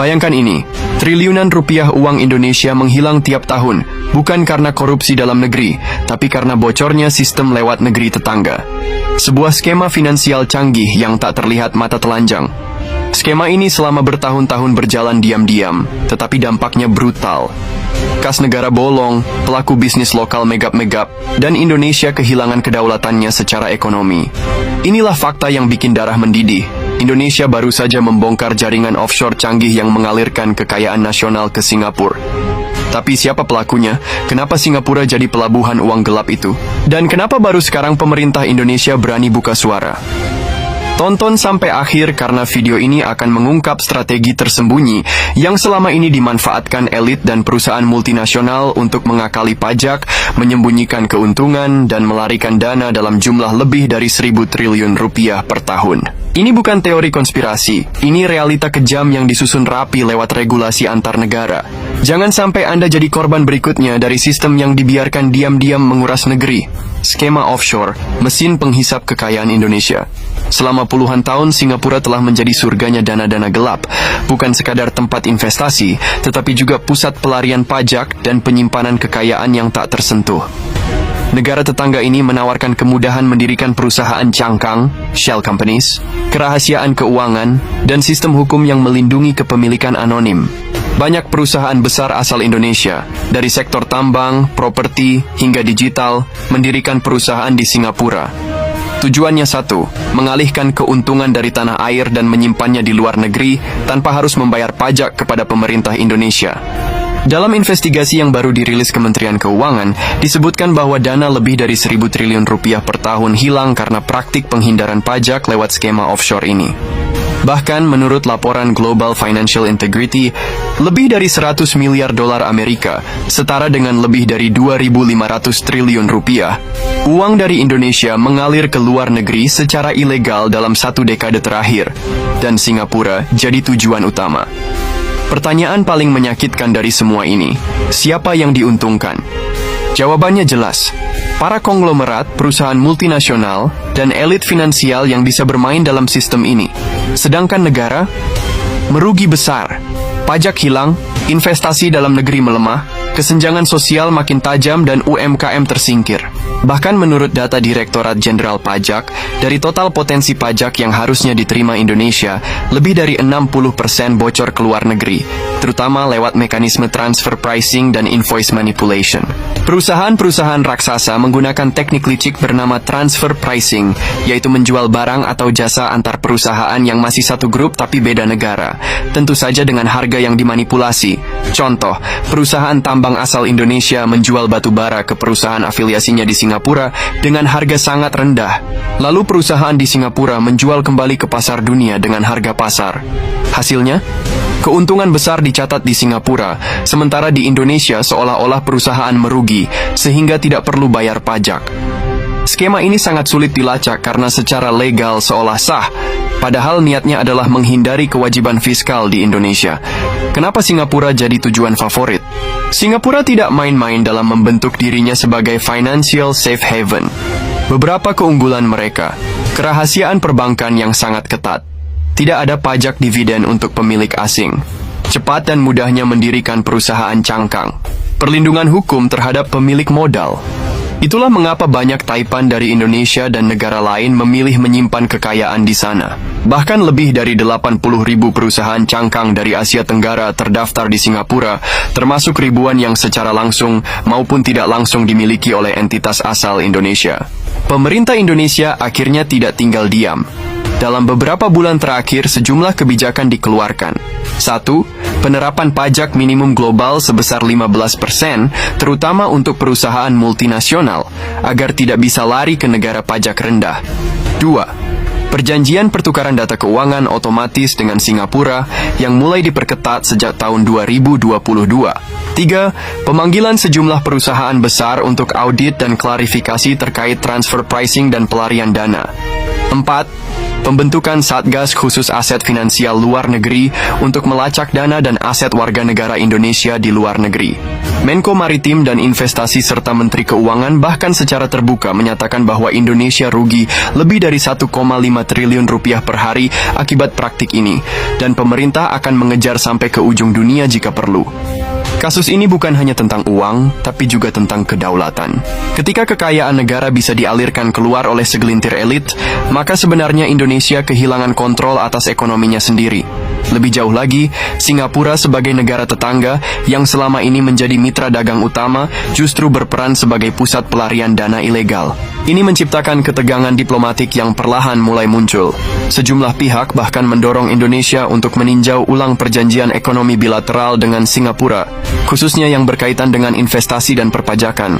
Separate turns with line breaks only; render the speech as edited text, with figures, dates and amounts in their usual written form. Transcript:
Bayangkan ini, triliunan rupiah uang Indonesia menghilang tiap tahun, bukan karena korupsi dalam negeri, tapi karena bocornya sistem lewat negeri tetangga. Sebuah skema finansial canggih yang tak terlihat mata telanjang. Skema ini selama bertahun-tahun berjalan diam-diam, tetapi dampaknya brutal. Kas negara bolong, pelaku bisnis lokal megap-megap, dan Indonesia kehilangan kedaulatannya secara ekonomi. Inilah fakta yang bikin darah mendidih. Indonesia baru saja membongkar jaringan offshore canggih yang mengalirkan kekayaan nasional ke Singapura. Tapi siapa pelakunya? Kenapa Singapura jadi pelabuhan uang gelap itu? Dan kenapa baru sekarang pemerintah Indonesia berani buka suara? Tonton sampai akhir karena video ini akan mengungkap strategi tersembunyi yang selama ini dimanfaatkan elit dan perusahaan multinasional untuk mengakali pajak, menyembunyikan keuntungan, dan melarikan dana dalam jumlah lebih dari 1.000 triliun rupiah per tahun. Ini bukan teori konspirasi, ini realita kejam yang disusun rapi lewat regulasi antar negara. Jangan sampai Anda jadi korban berikutnya dari sistem yang dibiarkan diam-diam menguras negeri. Skema offshore, mesin penghisap kekayaan Indonesia. Selama puluhan tahun, Singapura telah menjadi surganya dana-dana gelap. Bukan sekadar tempat investasi, tetapi juga pusat pelarian pajak dan penyimpanan kekayaan yang tak tersentuh. Negara tetangga ini menawarkan kemudahan mendirikan perusahaan cangkang, shell companies, kerahasiaan keuangan, dan sistem hukum yang melindungi kepemilikan anonim. Banyak perusahaan besar asal Indonesia, dari sektor tambang, properti, hingga digital, mendirikan perusahaan di Singapura. Tujuannya satu, mengalihkan keuntungan dari tanah air dan menyimpannya di luar negeri tanpa harus membayar pajak kepada pemerintah Indonesia. Dalam investigasi yang baru dirilis Kementerian Keuangan, disebutkan bahwa dana lebih dari 1.000 triliun rupiah per tahun hilang karena praktik penghindaran pajak lewat skema offshore ini. Bahkan menurut laporan Global Financial Integrity, lebih dari 100 miliar dolar Amerika, setara dengan lebih dari 2.500 triliun rupiah, uang dari Indonesia mengalir ke luar negeri secara ilegal dalam 1 dekade terakhir, dan Singapura jadi tujuan utama. Pertanyaan paling menyakitkan dari semua ini, siapa yang diuntungkan? Jawabannya jelas, para konglomerat, perusahaan multinasional, dan elit finansial yang bisa bermain dalam sistem ini. Sedangkan negara merugi besar, pajak hilang, investasi dalam negeri melemah, kesenjangan sosial makin tajam dan UMKM tersingkir. Bahkan menurut data Direktorat Jenderal Pajak, dari total potensi pajak yang harusnya diterima Indonesia, lebih dari 60% bocor ke luar negeri, terutama lewat mekanisme transfer pricing dan invoice manipulation. Perusahaan-perusahaan raksasa menggunakan teknik licik bernama transfer pricing, yaitu menjual barang atau jasa antar perusahaan yang masih satu grup tapi beda negara, tentu saja dengan harga yang dimanipulasi. Contoh, perusahaan tambang asal Indonesia menjual batu bara ke perusahaan afiliasinya di Singapura dengan harga sangat rendah. Lalu perusahaan di Singapura menjual kembali ke pasar dunia dengan harga pasar. Hasilnya, keuntungan besar dicatat di Singapura, sementara di Indonesia seolah-olah perusahaan merugi, sehingga tidak perlu bayar pajak. Skema ini sangat sulit dilacak karena secara legal seolah sah, padahal niatnya adalah menghindari kewajiban fiskal di Indonesia. Kenapa Singapura jadi tujuan favorit? Singapura tidak main-main dalam membentuk dirinya sebagai financial safe haven. Beberapa keunggulan mereka, kerahasiaan perbankan yang sangat ketat, tidak ada pajak dividen untuk pemilik asing, cepat dan mudahnya mendirikan perusahaan cangkang, perlindungan hukum terhadap pemilik modal. Itulah mengapa banyak taipan dari Indonesia dan negara lain memilih menyimpan kekayaan di sana. Bahkan lebih dari 80.000 perusahaan cangkang dari Asia Tenggara terdaftar di Singapura, termasuk ribuan yang secara langsung maupun tidak langsung dimiliki oleh entitas asal Indonesia. Pemerintah Indonesia akhirnya tidak tinggal diam. Dalam beberapa bulan terakhir, sejumlah kebijakan dikeluarkan. 1. Penerapan pajak minimum global sebesar 15%, terutama untuk perusahaan multinasional, agar tidak bisa lari ke negara pajak rendah. 2. Perjanjian pertukaran data keuangan otomatis dengan Singapura yang mulai diperketat sejak tahun 2022. 3. Pemanggilan sejumlah perusahaan besar untuk audit dan klarifikasi terkait transfer pricing dan pelarian dana. 4. pembentukan Satgas Khusus Aset Finansial Luar Negeri untuk melacak dana dan aset warga negara Indonesia di luar negeri. Menko Maritim dan Investasi serta Menteri Keuangan bahkan secara terbuka menyatakan bahwa Indonesia rugi lebih dari 1,5 triliun rupiah per hari akibat praktik ini, dan pemerintah akan mengejar sampai ke ujung dunia jika perlu. Kasus ini bukan hanya tentang uang, tapi juga tentang kedaulatan. Ketika kekayaan negara bisa dialirkan keluar oleh segelintir elit, maka sebenarnya Indonesia kehilangan kontrol atas ekonominya sendiri. Lebih jauh lagi, Singapura sebagai negara tetangga yang selama ini menjadi mitra dagang utama justru berperan sebagai pusat pelarian dana ilegal. Ini menciptakan ketegangan diplomatik yang perlahan mulai muncul. Sejumlah pihak bahkan mendorong Indonesia untuk meninjau ulang perjanjian ekonomi bilateral dengan Singapura, khususnya yang berkaitan dengan investasi dan perpajakan.